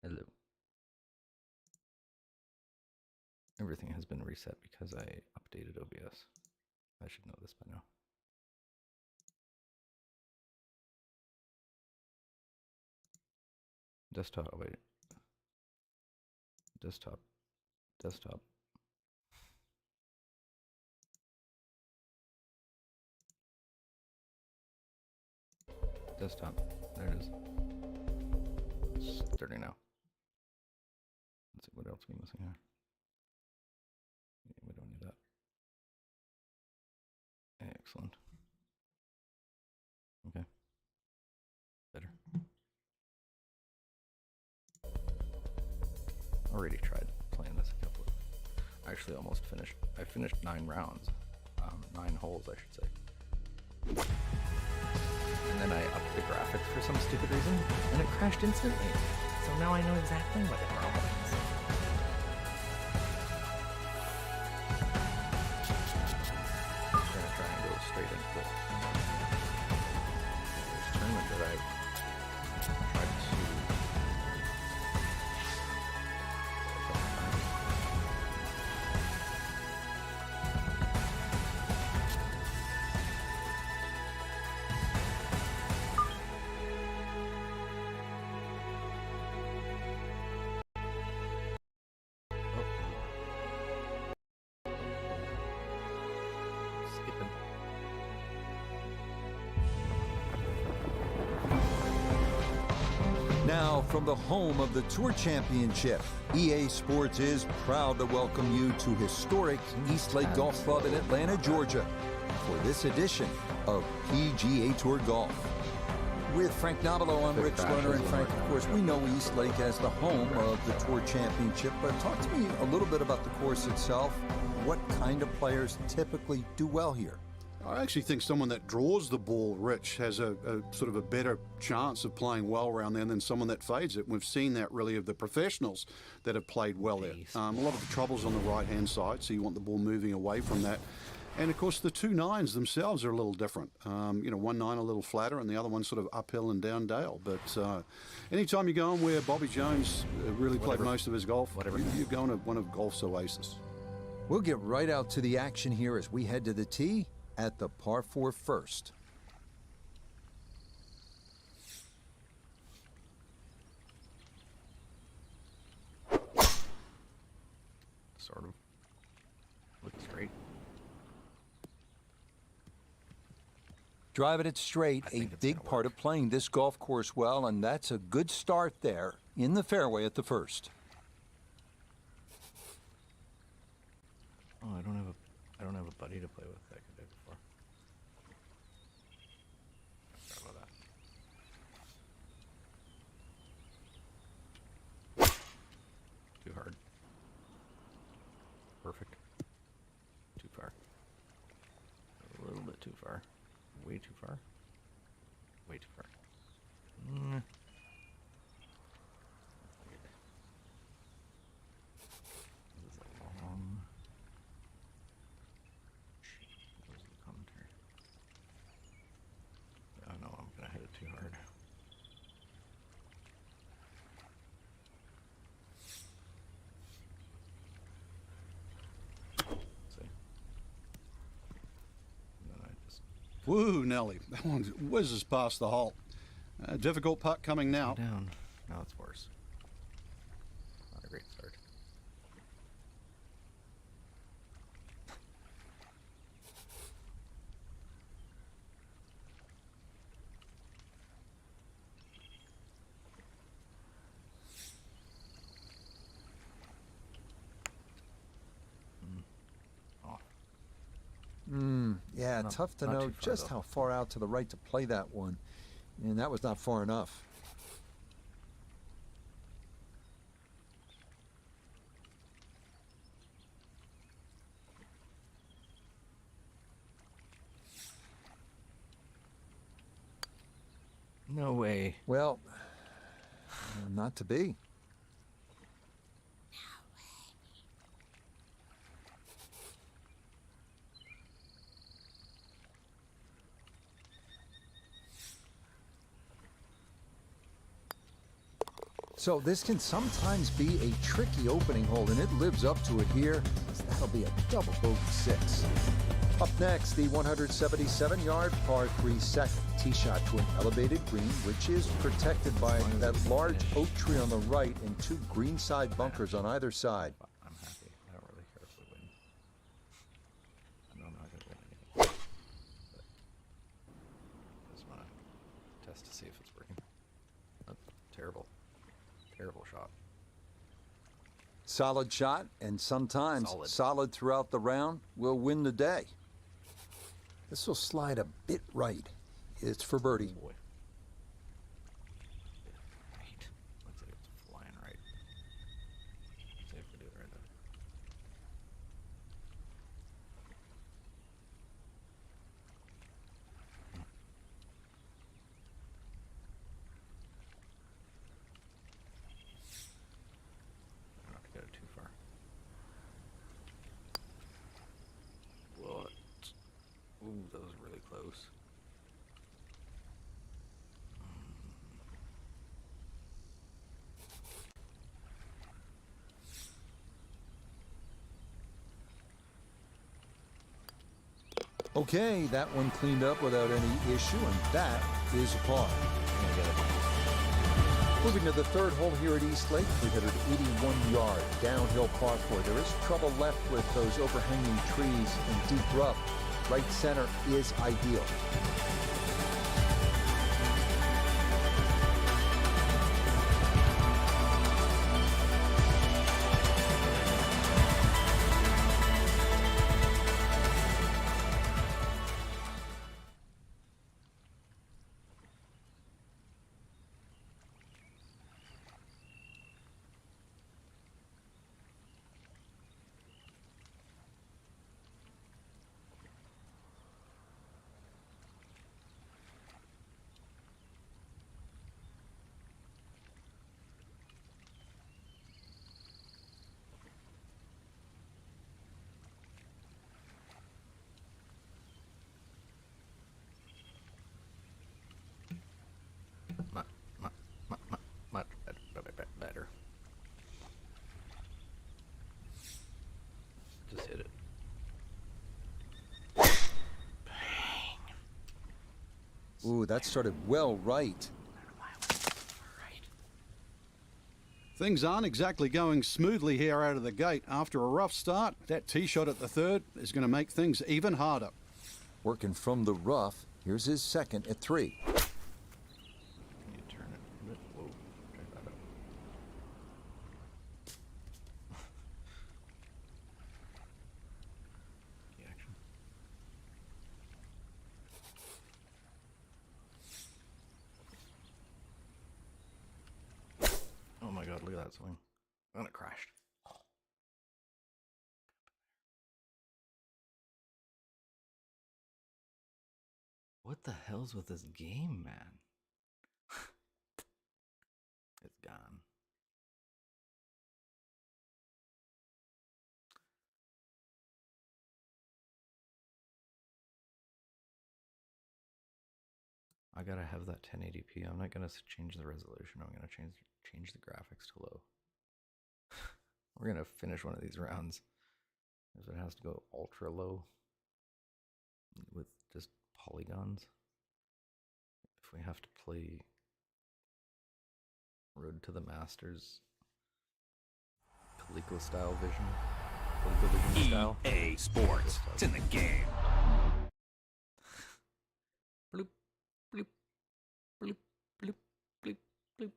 Hello. Everything has been reset because I updated OBS. I should know this by now. Desktop, oh wait. Desktop. Desktop. Desktop. There it is. Starting now. Let's see what else we missing here. Yeah, we don't need that. Excellent. Okay. Better. Already tried playing this a couple of. I actually almost finished. I finished 9 rounds. 9 holes, I should say. And then I upped the graphics for some stupid reason, and it crashed instantly. So now I know exactly what the problem is. I'm gonna try and go straight into this tournament that I tried to. Now, from the home of the Tour Championship, EA Sports is proud to welcome you to historic Eastlake Golf Club in Atlanta, Georgia, for this edition of PGA Tour Golf. With Frank Nobilo, I'm Rich Lerner, and Frank, of course, we know Eastlake as the home of the Tour Championship, but talk to me a little bit about the course itself. What kind of players typically do well here? I actually think someone that draws the ball, Rich, has a sort of a better chance of playing well around there than someone that fades it. We've seen that really of the professionals that have played well there. A lot of the trouble's on the right-hand side, so you want the ball moving away from that. And, of course, the 2 9s themselves are a little different. You know, 1 9 a little flatter and the other one sort of uphill and down dale. But anytime you go on where Bobby Jones really played most of his golf, you're going to one of golf's oasis. We'll get right out to the action here as we head to the tee at the par 4 first. Sort of. Looks straight. Driving it straight, a big part of playing this golf course well, and that's a good start there in the fairway at the first. Oh, I don't have a buddy to play with that could do it before. Sorry about that. Too hard. Perfect. Too far. A little bit too far. Way too far. Way too far. This is a long. Where's the commentary? Oh no, I'm gonna hit it too hard. Woo, Nelly. That one whizzes past the hole. Difficult putt coming now. Down. Now it's worse. Not a great start. Yeah, tough to know just how far out to the right to play that one. And that was not far enough. No way. Well, not to be. So this can sometimes be a tricky opening hole, and it lives up to it here, as that'll be a double bogey 6. Up next, the 177-yard par 3 second. Tee shot to an elevated green, which is protected by that large oak tree on the right and 2 greenside bunkers on either side. I'm happy. I don't really care if we win. I know I'm not going to win anything. But I just want to test to see if it's working. Oh, terrible. Terrible shot. Solid shot, and sometimes solid throughout the round, will win the day. This will slide a bit right. It's for birdie. Oh boy. Right. Looks like it's flying right. Let's see if we do it right there. I don't have to go too far. What? Ooh, that was really close. Okay, that one cleaned up without any issue, and that is a par. Moving to the third hole here at East Lake, 381-yard downhill par 4. There is trouble left with those overhanging trees and deep rough. Right center is ideal. Much better. Just hit it. Ooh, that started well right. Things aren't exactly going smoothly here out of the gate. After a rough start, that tee shot at the third is going to make things even harder. Working from the rough, here's his second at 3. Can you turn it a bit? Whoa, check that out. The action. Oh my god, look at that swing. And it crashed. What the hell's with this game, man? It's gone. I gotta have that 1080p. I'm not gonna change the resolution. I'm gonna change the graphics to low. We're gonna finish one of these rounds if it has to go ultra low with just polygons. If we have to play Road to the Masters Coleco style vision, ColecoVision style. EA Sports, it's in the game. Bloop, bloop, bloop, bloop, bloop, bloop.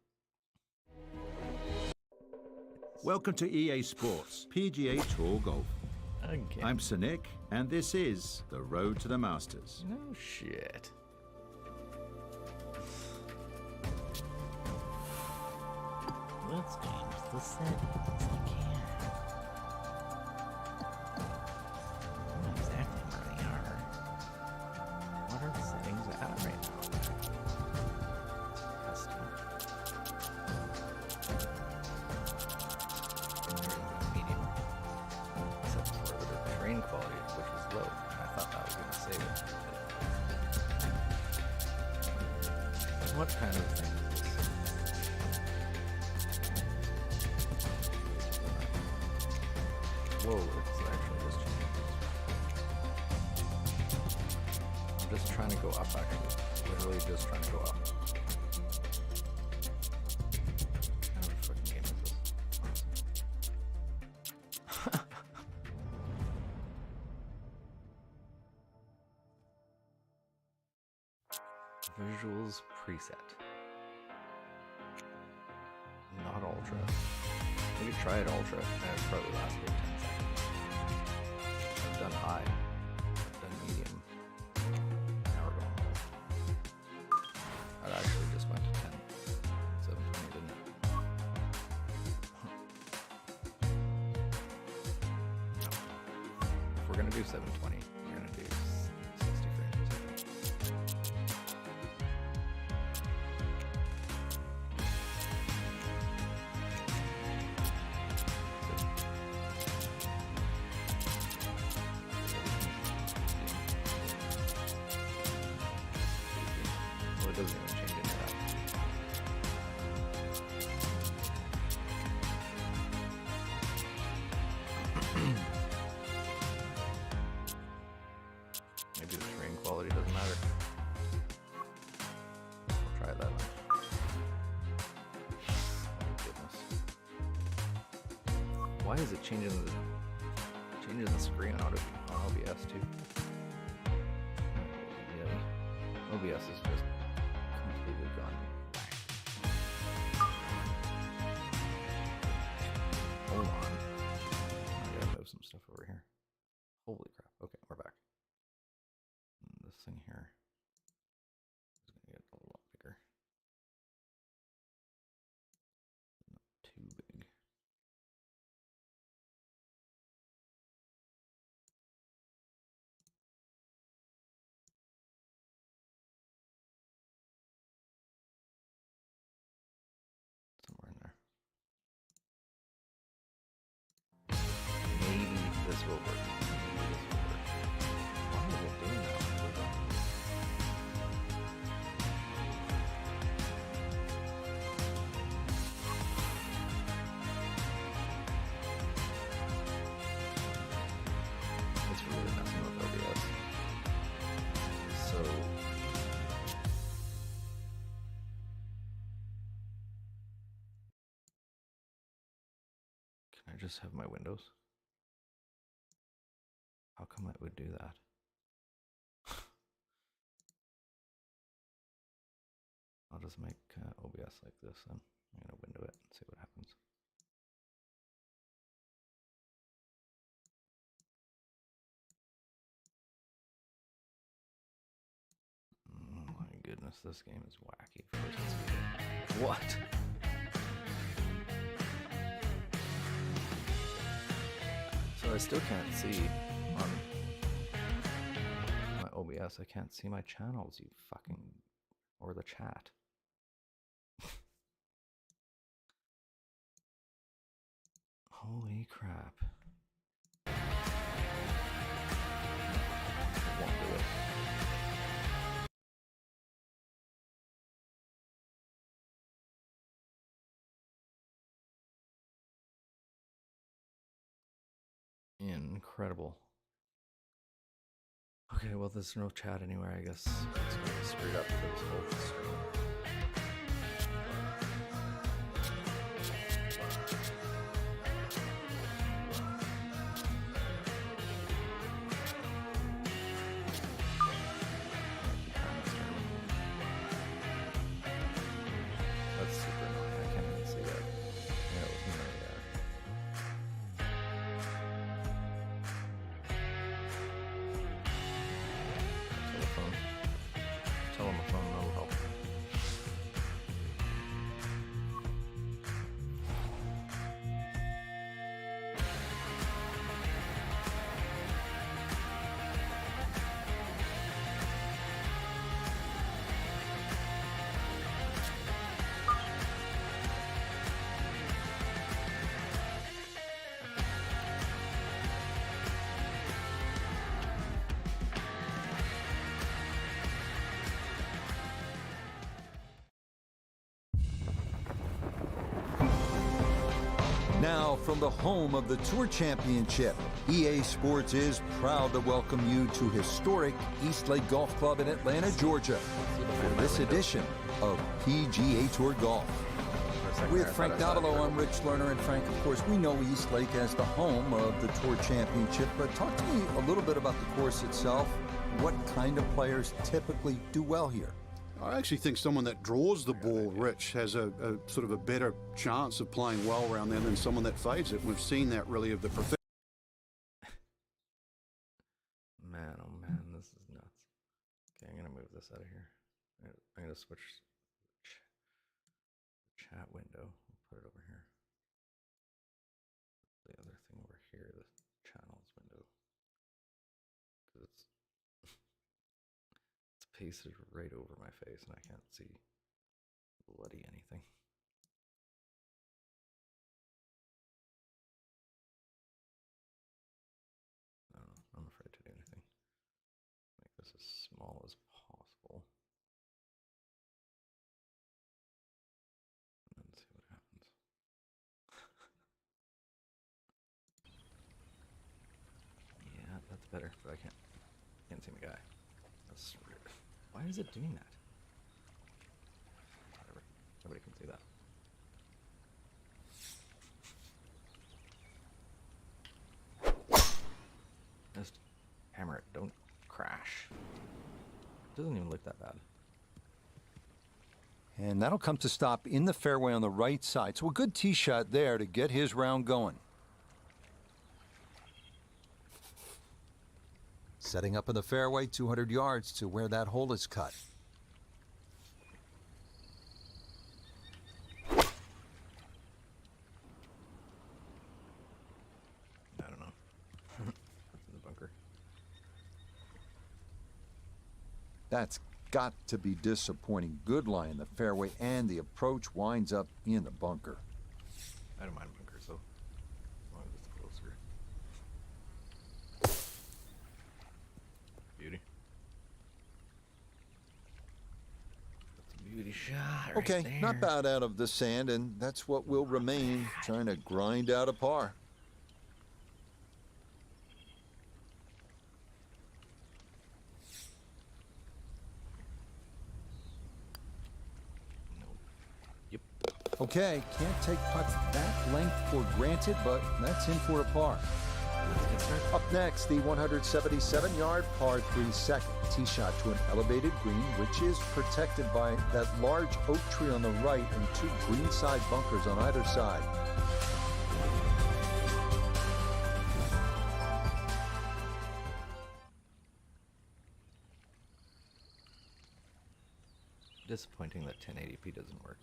Welcome to EA Sports, PGA Tour Golf. Again. I'm Sir Nick, and this is the Road to the Masters. No shit. Let's change the settings again. I don't know exactly where they are. What are the settings at right now? Custom. Medium. Set for the terrain quality, which was low. I thought that was going to save it. What kind of thing is this? Whoa, it's actually just changing. I'm just trying to go up, actually. Literally just trying to go up. What kind of a freaking game is this? Visuals preset. Not ultra. We could try it ultra, and it'd probably last about 10 seconds. I've done high. I've done medium. Now we're going low. That actually just went to 10. 720, didn't it? If we're gonna do 720, we're gonna do 60 frames a second. Well, it doesn't even change any of that. Maybe the terrain quality doesn't matter. We'll try that one. Oh, goodness. Why is it changing the screen on OBS too? Yeah. OBS is just completely gone. Hold on. I gotta move some stuff over here. Holy crap. Okay, we're back. This thing here is gonna get a lot bigger. Not too big. Somewhere in there. Maybe this will work. Maybe this will work. Why is it doing that? It's really messing with OBS. So can I just have my windows? How come it would do that? I'll just make OBS like this then. I'm gonna window it and see what happens. Oh my goodness, this game is wacky. What? So I still can't see on my OBS. I can't see my channels, you fucking, or the chat. Holy crap. It won't do it. Incredible. Okay, well, there's no chat anywhere. I guess it's gonna be screwed up for this whole stream. That's super annoying. I can't even see that. Yeah, it was in telephone. Telephone, that'll help. Now, from the home of the Tour Championship, EA Sports is proud to welcome you to historic East Lake Golf Club in Atlanta, Georgia, for this edition of PGA Tour Golf. With Frank Davilo, I'm Rich Lerner, and Frank, of course, we know East Lake as the home of the Tour Championship, but talk to me a little bit about the course itself. What kind of players typically do well here? I actually think someone that draws the ball, Rich, has a sort of a better chance of playing well around there than someone that fades it. We've seen that really of the Man, oh man, this is nuts. Okay, I'm gonna move this out of here. I'm gonna switch chat window. Put it over here. The other thing over here, the channels window, because it's pasted right over my face and I can't see bloody anything. I don't know. I'm afraid to do anything. Make this as small as possible. And then see what happens. Yeah, that's better, but I can't see my guy. That's weird. Why is it doing that? Whatever. Nobody can see that. Just hammer it. Don't crash. It doesn't even look that bad. And that'll come to stop in the fairway on the right side. So a good tee shot there to get his round going. Setting up in the fairway, 200 yards to where that hole is cut. I don't know. It's in the bunker. That's got to be disappointing. Good lie in the fairway, and the approach winds up in the bunker. I don't mind bunkers, though. As long as it's closer. Beauty. That's a beauty shot. Okay, right not there. bad out of the sand, and that's what will remain, trying to grind out a par. Yep. Okay, can't take putts that length for granted, but that's in for a par. Let's get started. Up next, the 177-yard par 3 second tee shot to an elevated green, which is protected by that large oak tree on the right and 2 greenside bunkers on either side. Disappointing that 1080p doesn't work.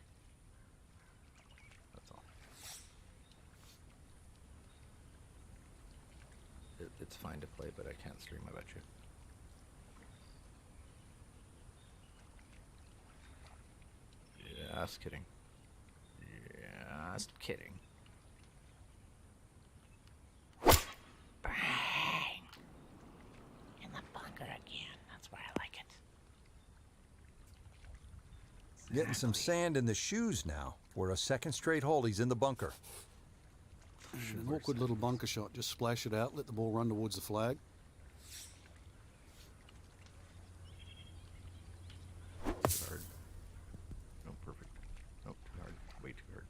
That's all. It's fine to play, but I can't stream, I bet you. Just kidding. Just kidding. Bang! In the bunker again. That's why I like it. Getting some sand in the shoes now. For a second straight hole, he's in the bunker. An awkward little bunker shot. Just splash it out, let the ball run towards the flag. Too hard. No, perfect. Nope, too hard. Way too hard.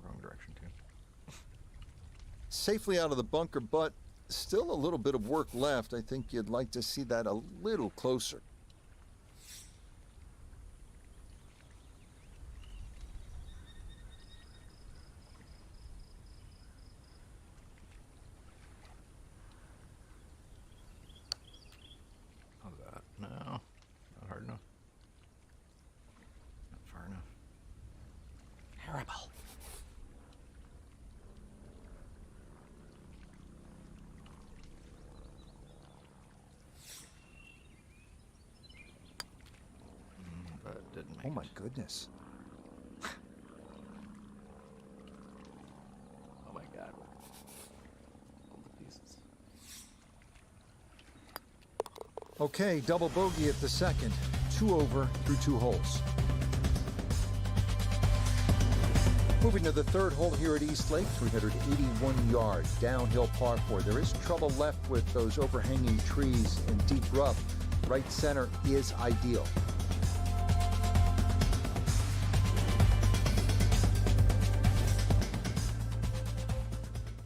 Wrong direction, too. Safely out of the bunker, but still a little bit of work left. I think you'd like to see that a little closer. How's that? No, not hard enough. Not far enough. Terrible. But didn't make Oh my it. goodness. Oh my god. All the pieces. Okay, double bogey at the second. 2 over through 2 holes. Moving to the third hole here at East Lake, 381 yards, downhill par 4. There is trouble left with those overhanging trees and deep rough. Right center is ideal.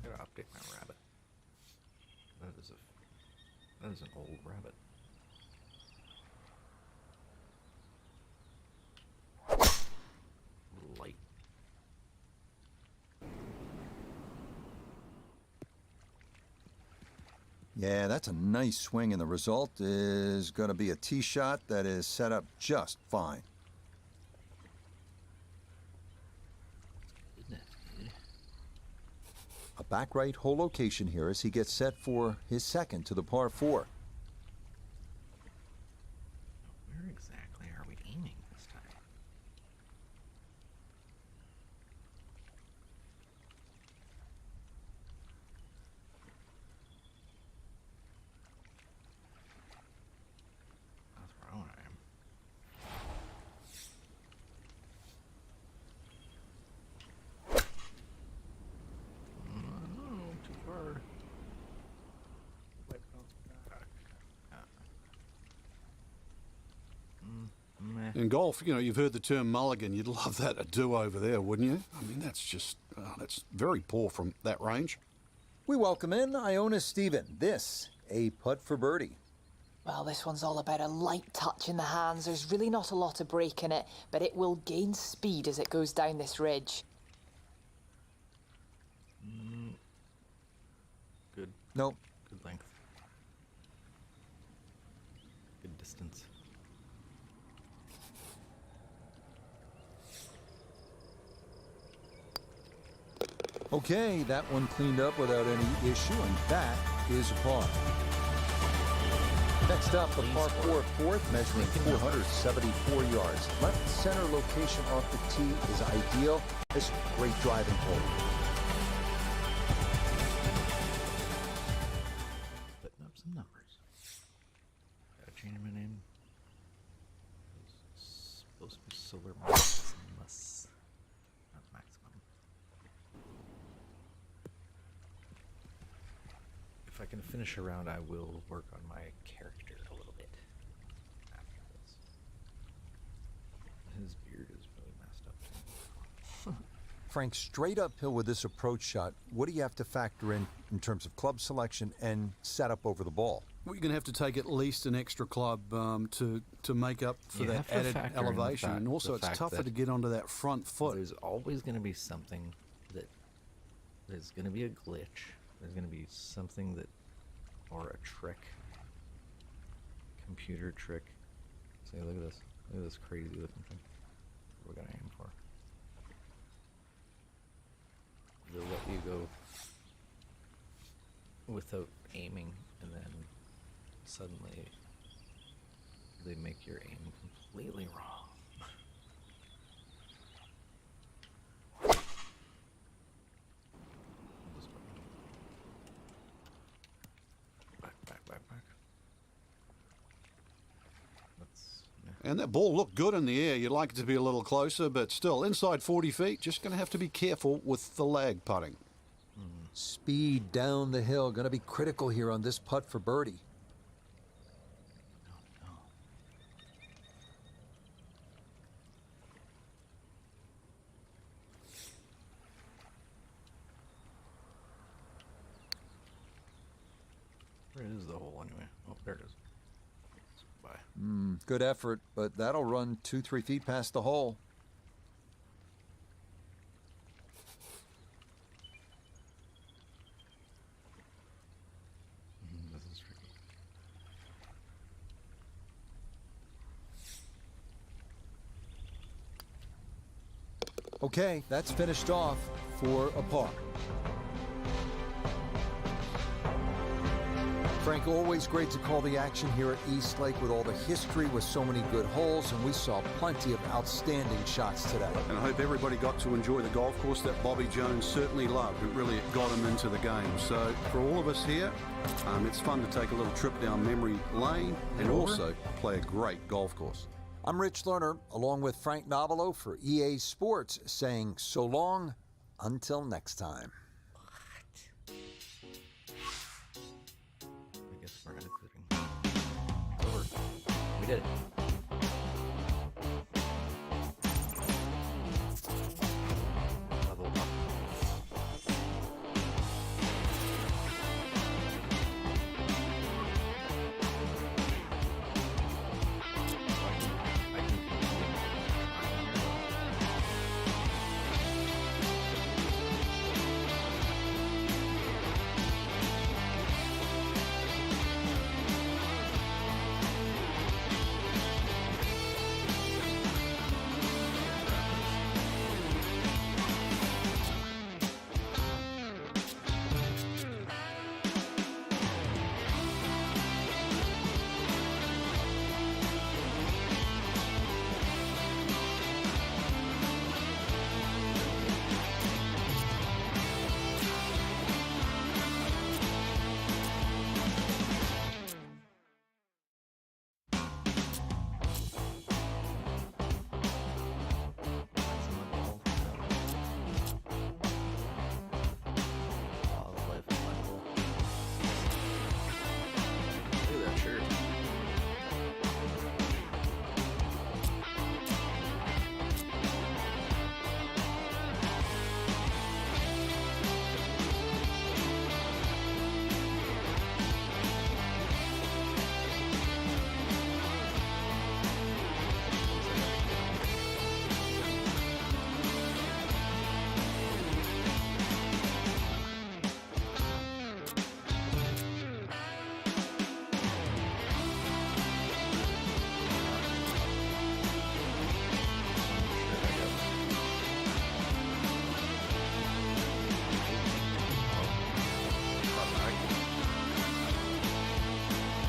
Gotta update my rabbit. That is an old rabbit. Light. Yeah, that's a nice swing, and the result is going to be a tee shot that is set up just fine. Isn't it? A back right hole location here as he gets set for his second to the par 4. Where exactly are we aiming this time? That's where I want to aim. No, too far. Meh. In golf, you know, you've heard the term mulligan. You'd love that, a do-over there, wouldn't you? I mean, that's just, that's very poor from that range. We welcome in Iona Stephen. This, a putt for birdie. Well, this one's all about a light touch in the hands. There's really not a lot of break in it, but it will gain speed as it goes down this ridge. Good. Nope. Good length. Good distance. Okay, that one cleaned up without any issue, and that is a par. Next up, the par 4 fourth, measuring 474 yards. Left center location off the tee is ideal. This is a great driving hole. Putting up some numbers. Gotta change my name. It's supposed to be Solar Maximus. Not Maximum. If I can finish a round, I will work on my character a little bit after this. His beard is really messed up. Frank, straight uphill with this approach shot, what do you have to factor in terms of club selection and setup over the ball? Well, you're going to have to take at least an extra club to make up for You that have to added factor in the elevation. fact- And also, the it's fact tougher that to get onto that front foot. There's always going to be something that there's going to be a glitch. There's going to be something that, or a trick, computer trick. See, look at this. Look at this crazy looking thing. We're going to aim for. They'll let you go without aiming, and then suddenly they make your aim completely wrong. Back. And that ball looked good in the air. You'd like it to be a little closer, but still, inside 40 feet, just going to have to be careful with the lag putting. Speed down the hill, going to be critical here on this putt for birdie. No. Where is the hole anyway? Oh, there it is. Bye. Good effort, but that'll run 2-3 feet past the hole. This is tricky. Okay, that's finished off for a par. Frank, always great to call the action here at East Lake with all the history, with so many good holes, and we saw plenty of outstanding shots today. And I hope everybody got to enjoy the golf course that Bobby Jones certainly loved. It really got him into the game. So for all of us here, it's fun to take a little trip down memory lane and also play a great golf course. I'm Rich Lerner, along with Frank Novelo for EA Sports, saying so long until next time. I guess we're editing. Over. We did it. Level up.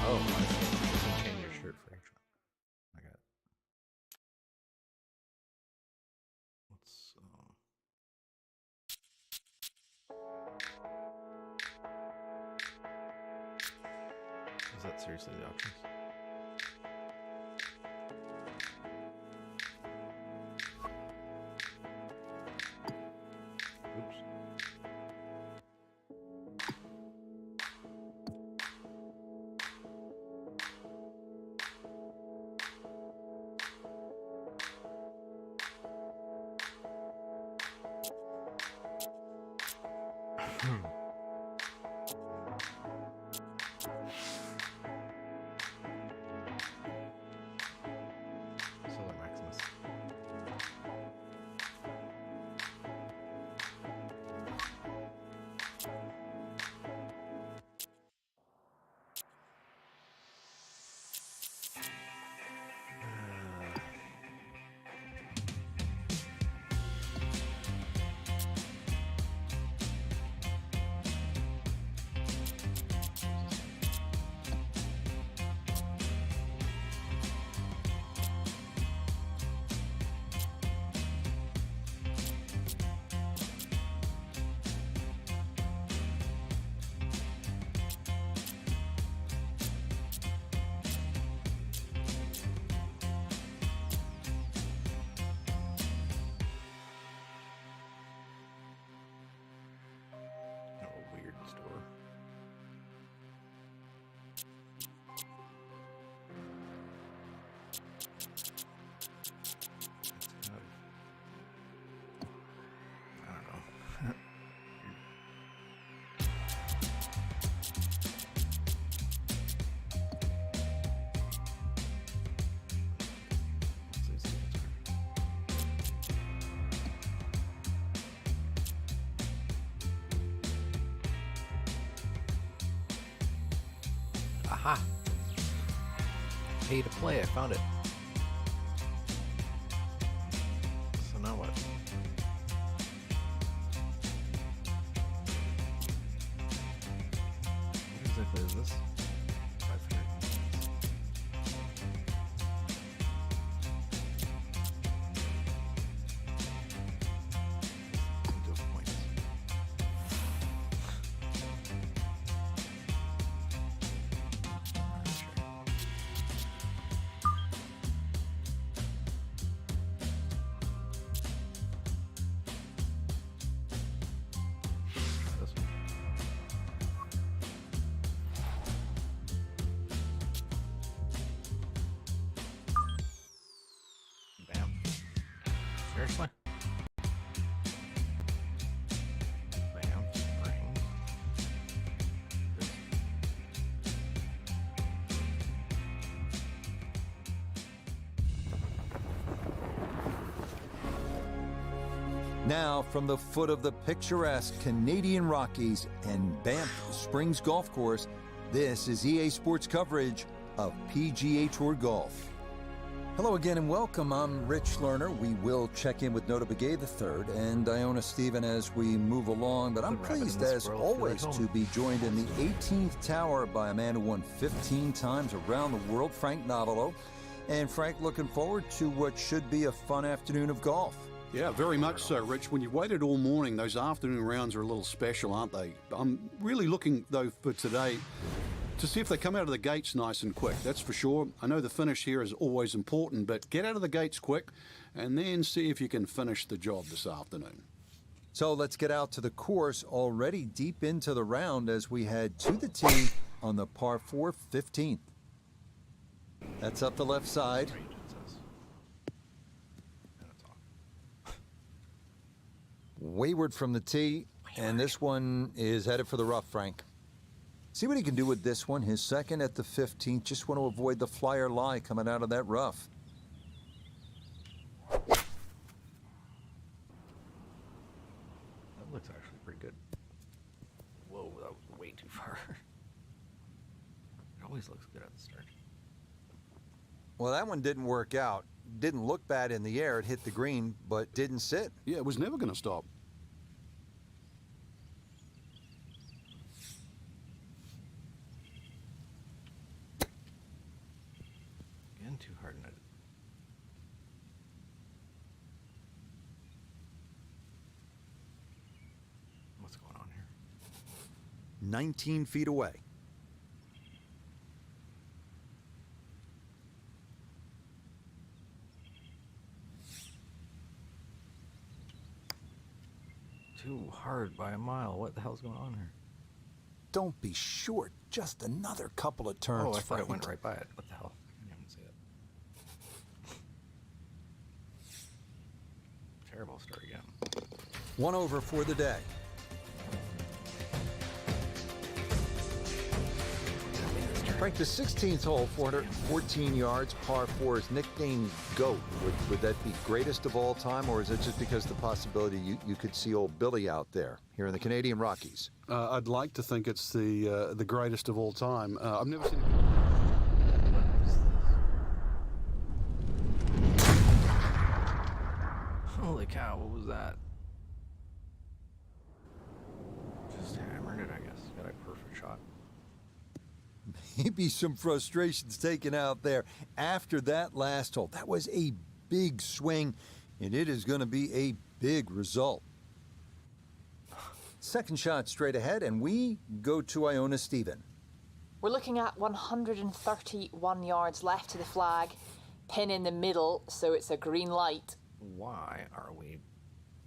Oh, I see. You can change your shirt for each one. I got it. Let's is that seriously the options? Oops. Solar Maximus. A weird store. It's kind of, I don't know. Let's see if it's right. Aha! Pay to play, I found it. So now what? What exactly is this? 500. Into points. Seriously? Banff Springs. Now, from the foot of the picturesque Canadian Rockies and Banff Springs Golf Course, this is EA Sports coverage of PGA Tour Golf. Hello again and welcome. I'm Rich Lerner. We will check in with Nota Begay III and Iona Stephen as we move along, but I'm pleased as always to be joined in the 18th tower by a man who won 15 times around the world, Frank Novelo. And Frank, looking forward to what should be a fun afternoon of golf. Yeah, very much so, Rich. When you've waited all morning, those afternoon rounds are a little special, aren't they? I'm really looking, though, for today to see if they come out of the gates nice and quick. That's for sure. I know the finish here is always important, but get out of the gates quick and then see if you can finish the job this afternoon. So let's get out to the course, already deep into the round as we head to the tee on the par 4 15th. That's up the left side. Wayward from the tee, and this one is headed for the rough, Frank. See what he can do with this one. His second at the 15th. Just want to avoid the flyer lie coming out of that rough. That looks actually pretty good. Whoa, that was way too far. It always looks good at the start. Well, that one didn't work out. Didn't look bad in the air. It hit the green, but didn't sit. Yeah, it was never going to stop. Again, too hard netted. What's going on here? 19 feet away. Too hard by a mile. What the hell's going on here? Don't be short. Just another couple of turns. Oh, I thought Frank. it went right by it. What the hell? I didn't even see it. Terrible start again. One over for the day. Frank, the 16th hole, 414 yards, par 4 is nicknamed GOAT. Would that be greatest of all time, or is it just because the possibility you could see old Billy out there here in the Canadian Rockies? I'd like to think it's the greatest of all time. I've never seen Holy cow, what was that? Just hammered it, I guess. Got a perfect shot. Maybe some frustrations taken out there after that last hole. That was a big swing, and it is going to be a big result. Second shot straight ahead, and we go to Iona Stephen. We're looking at 131 yards left to the flag, pin in the middle, so it's a green light. Why are we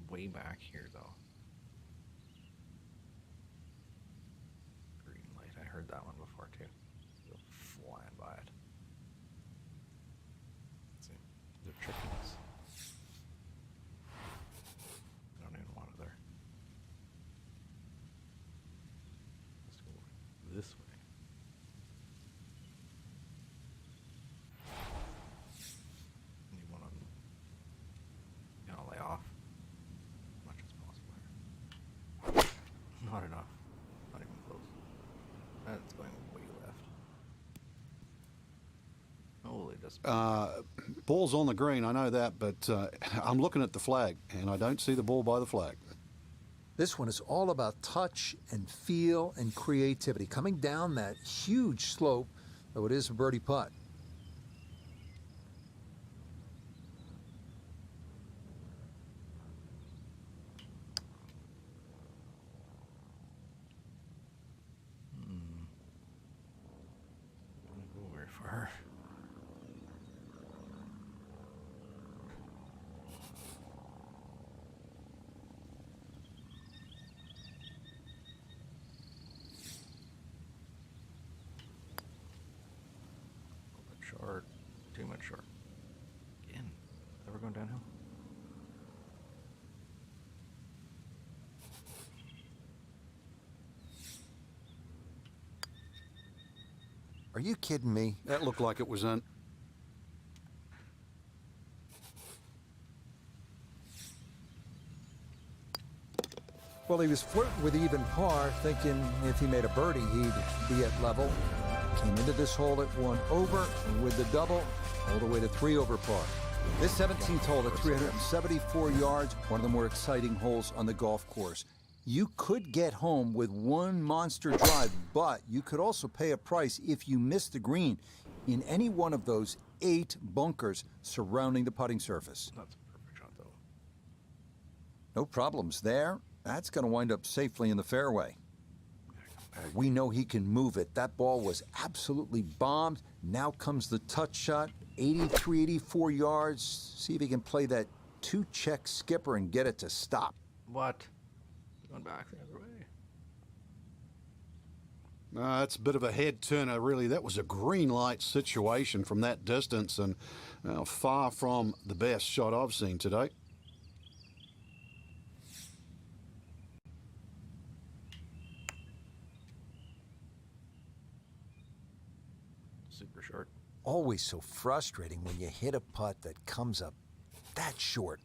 way back here, though? Green light. I heard that one before, too. Go flying by it. Let's see. They're tricking us. I don't even want it there. Let's go this way. You want to lay off as much as possible here. Not enough. Not even close. That's going way left. Holy, just ball's on the green, I know that, but I'm looking at the flag, and I don't see the ball by the flag. This one is all about touch and feel and creativity. Coming down that huge slope, though it is a birdie putt. don't go very far. Short. Too much short. Again. Ever going downhill? Are you kidding me? That looked like it was in. Well, he was flirting with even par, thinking if he made a birdie, he'd be at level. Came into this hole at 1 over, and with the double, all the way to 3 over par. This 17th hole at 374 yards, one of the more exciting holes on the golf course. You could get home with one monster drive, but you could also pay a price if you missed the green in any one of those 8 bunkers surrounding the putting surface. That's a perfect shot, though. No problems there. That's going to wind up safely in the fairway. We know he can move it. That ball was absolutely bombed. Now comes the touch shot, 83, 84 yards. See if he can play that 2-check skipper and get it to stop. What? Going back the other way. That's a bit of a head turner, really. That was a green light situation from that distance, and far from the best shot I've seen today. Super short. Always so frustrating when you hit a putt that comes up that short.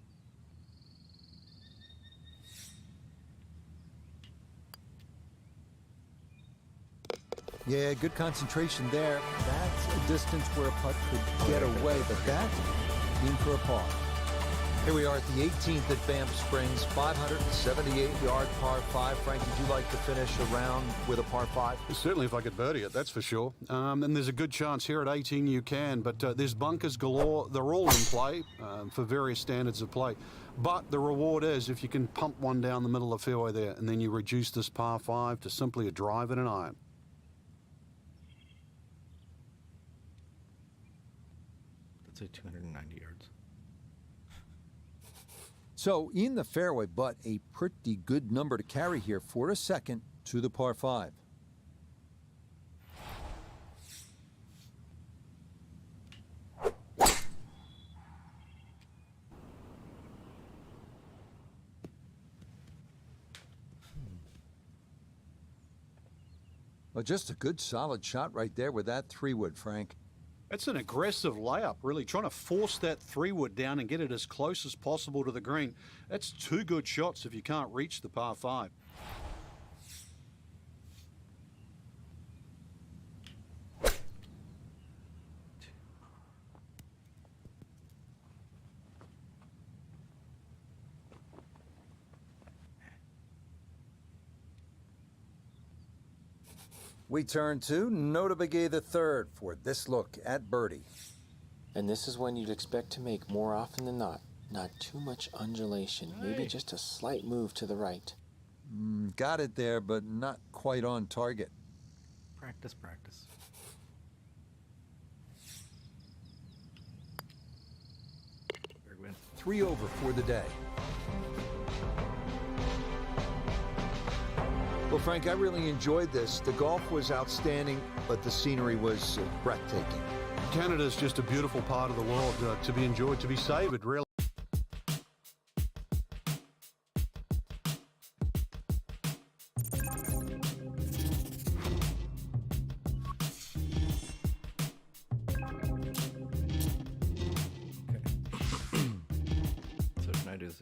Yeah, good concentration there. That's a distance where a putt could get away, but that's in for a par. Here we are at the 18th at Banff Springs, 578-yard par 5. Frank, would you like to finish a round with a par 5? Certainly if I could birdie it, that's for sure. And there's a good chance here at 18 you can, but there's bunkers galore. They're all in play for various standards of play. But the reward is if you can pump one down the middle of the fairway there, and then you reduce this par 5 to simply a drive and an iron. That's a 290 yards. So in the fairway, but a pretty good number to carry here for a second to the par 5. Well, just a good solid shot right there with that 3-wood, Frank. It's an aggressive layup, really, trying to force that 3-wood down and get it as close as possible to the green. That's 2 good shots if you can't reach the par 5. We turn to Nota Begay III for this look at birdie. And this is when you'd expect to make more often than not. Not too much undulation, maybe just a slight move to the right. Got it there, but not quite on target. Practice, practice. Third win. 3 over for the day. Well, Frank, I really enjoyed this. The golf was outstanding, but the scenery was breathtaking. Canada's just a beautiful part of the world to be enjoyed, to be savoured, really. So tonight is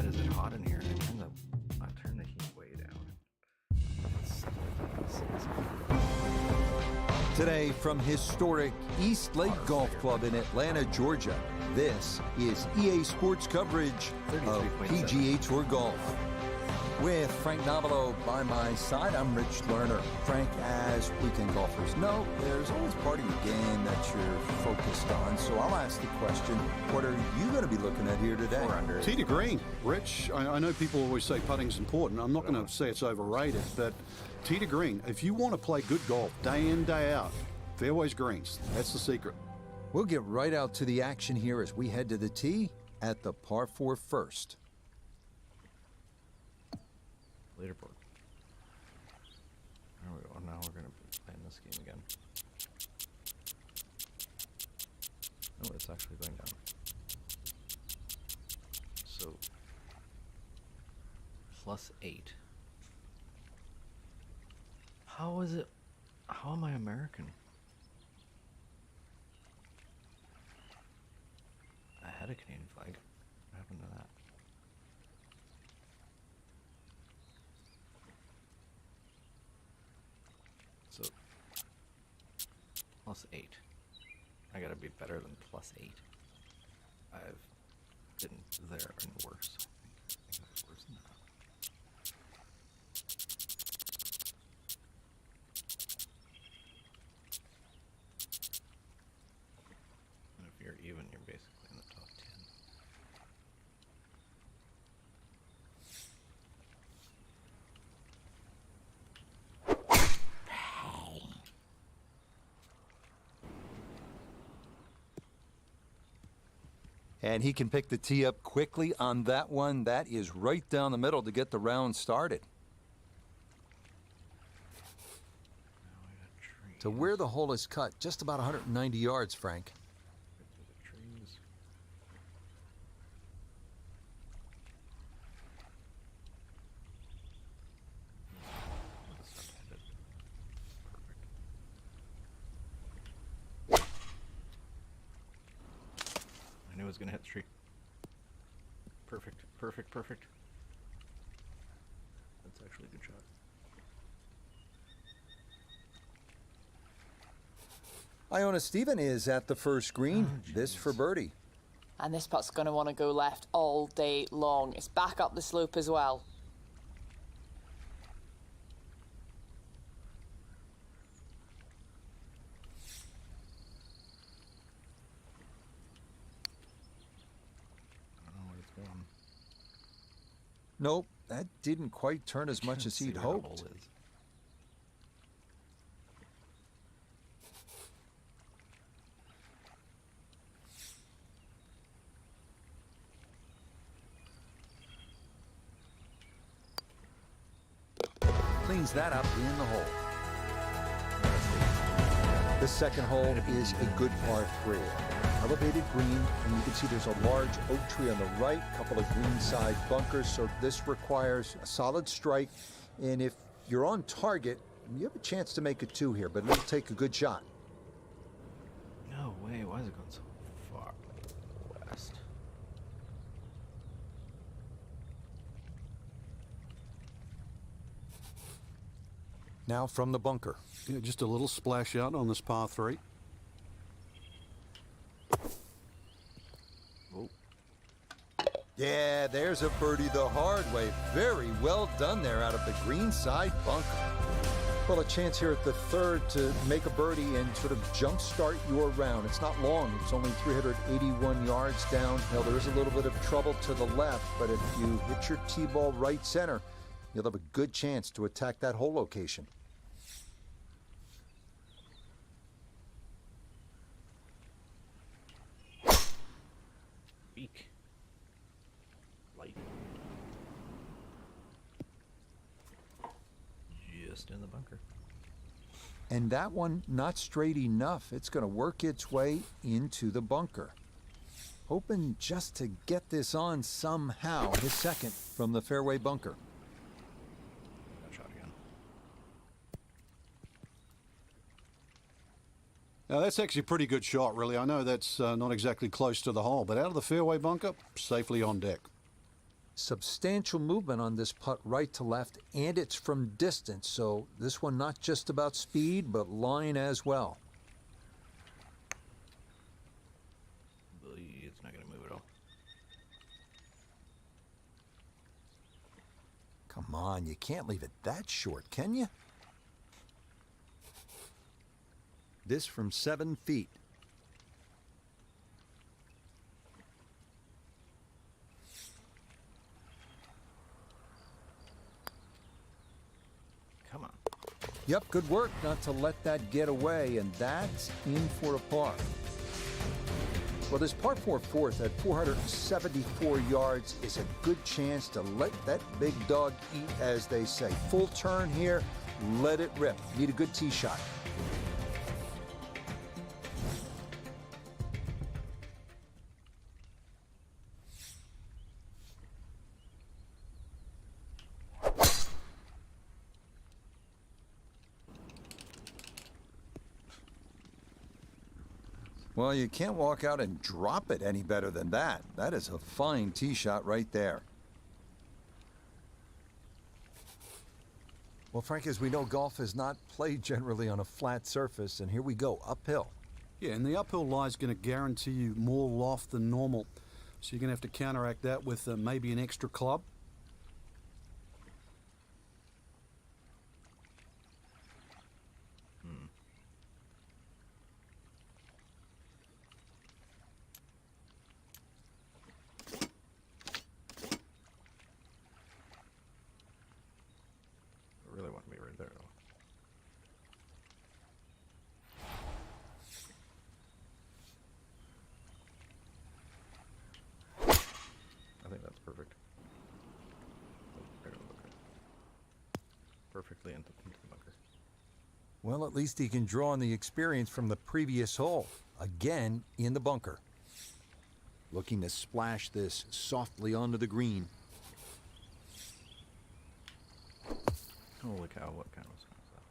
God, is it hot in here? I turned the heat way down. Today from historic East Lake Golf Club in Atlanta, Georgia, this is EA Sports coverage of PGA Tour Golf. With Frank Novelo by my side, I'm Rich Lerner. Frank, as weekend golfers know, there's always part of your game that you're focused on. So I'll ask the question, what are you going to be looking at here today? Tee to green. Rich, I know people always say putting's important. I'm not going to say it's overrated, but tee to green. If you want to play good golf day in, day out, fairways greens. That's the secret. We'll get right out to the action here as we head to the tee at the par 4 first. Leaderboard. There we go. Now we're going to be playing this game again. Oh, it's actually going down. So, +8. How is it? How am I American? I had a Canadian flag. What happened to that? So, +8. I gotta be better than +8. I've been there and worse. I think it's worse than that. And if you're even, you're basically in the top 10. And he can pick the tee up quickly on that one. That is right down the middle to get the round started. Now I got trees. To where the hole is cut, just about 190 yards, Frank. Right through the trees. This one headed. Perfect. I knew it was gonna hit the tree. Perfect, perfect, perfect. That's actually a good shot. Iona Stephen is at the first green. This for birdie. And this putt's going to want to go left all day long. It's back up the slope as well. I don't know where it's going. Nope, that didn't quite turn as much as See he'd where the hole hoped. is. Cleans that up in the hole. The second hole is a good par 3. Elevated green, and you can see there's a large oak tree on the right, a couple of greenside bunkers, so this requires a solid strike. And if you're on target, you have a chance to make a 2 here, but it'll take a good shot. No way, why is it going so far west? Now from the bunker. Yeah, just a little splash out on this par 3. Yeah, there's a birdie the hard way. Very well done there out of the greenside bunker. Well, a chance here at the third to make a birdie and sort of jumpstart your round. It's not long. It's only 381 yards downhill. There is a little bit of trouble to the left, but if you hit your tee ball right center, you'll have a good chance to attack that hole location. Weak. Light. Just in the bunker. And that one not straight enough. It's going to work its way into the bunker. Hoping just to get this on somehow. His second from the fairway bunker. That shot again. Now, that's actually a pretty good shot, really. I know that's not exactly close to the hole, but out of the fairway bunker, safely on deck. Substantial movement on this putt right to left, and it's from distance, so this one not just about speed, but line as well. It's not going to move at all. Come on, you can't leave it that short, can you? This from 7 feet. Come on. Yep, good work not to let that get away, and that's in for a par. Well, this par 4 fourth at 474 yards is a good chance to let that big dog eat, as they say. Full turn here, let it rip. Need a good tee shot. Well, you can't walk out and drop it any better than that. That is a fine tee shot right there. Well, Frank, as we know, golf is not played generally on a flat surface, and here we go, uphill. Yeah, and the uphill lie is going to guarantee you more loft than normal. So you're going to have to counteract that with maybe an extra club. I really want to be right there, though. I think that's perfect. Oh, right over the bunker. Perfectly into the bunker. Well, at least he can draw on the experience from the previous hole. Again, in the bunker. Looking to splash this softly onto the green. Holy cow, what kind of swing is that?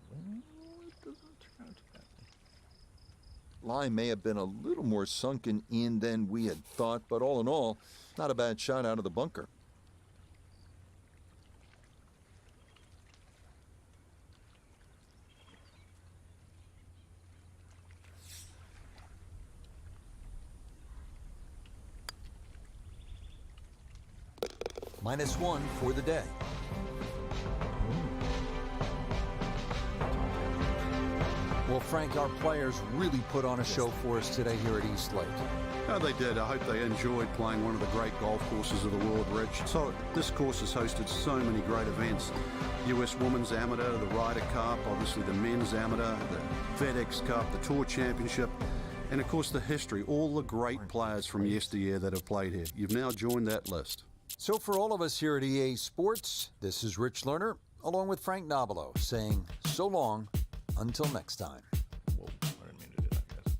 Well, it doesn't turn out too badly. Line may have been a little more sunken in than we had thought, but all in all, not a bad shot out of the bunker. -1 for the day. Well, Frank, our players really put on a show for us today here at East Lake. Oh, they did. I hope they enjoyed playing one of the great golf courses of the world, Rich. So this course has hosted so many great events. US Women's Amateur, the Ryder Cup, obviously the Men's Amateur, the FedEx Cup, the Tour Championship, and of course the history, all the great players from yesteryear that have played here. You've now joined that list. So for all of us here at EA Sports, this is Rich Lerner, along with Frank Nobilo, saying so long until next time. Whoa, I didn't mean to do that, guys.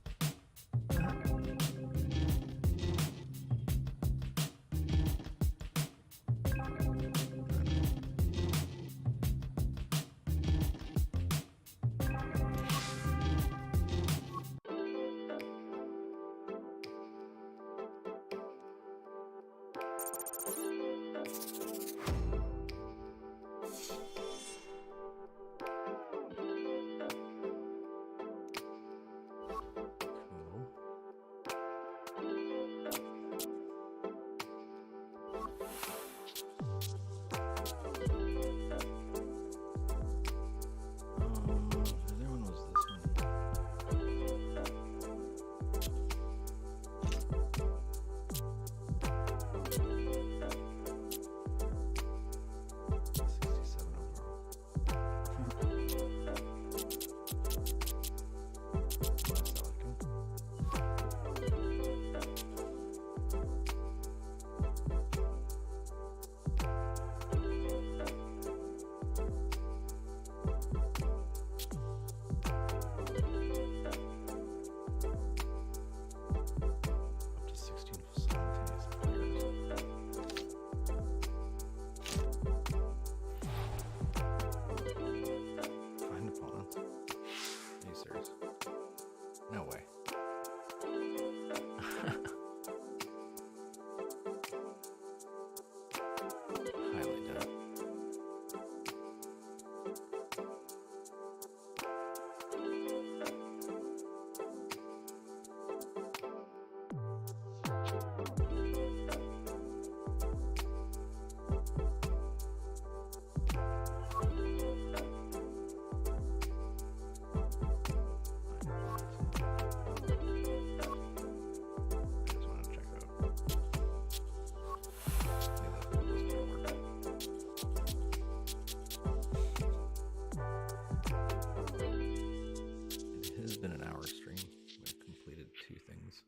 been an hour stream. We've completed 2 things.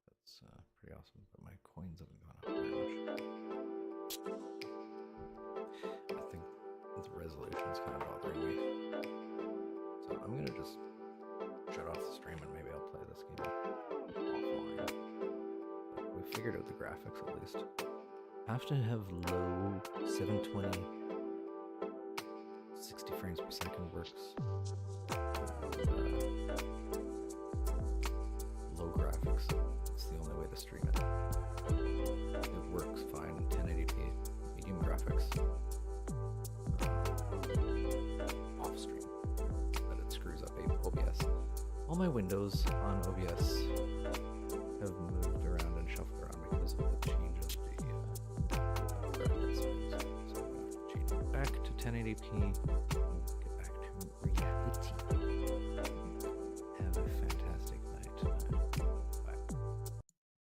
That's pretty awesome, but my coins haven't gone up very much. I think the resolution's kind of bothering me. So I'm gonna just shut off the stream and maybe I'll play this game offline. But we figured out the graphics at least. Have to have low 720 60 frames per second works. Low graphics. It's the only way to stream it. It works fine. 1080p, medium graphics. Off stream. But it screws up OBS. All my windows on OBS have moved around and shuffled around because of the change of the graphics. So I'm going to change it back to 1080p.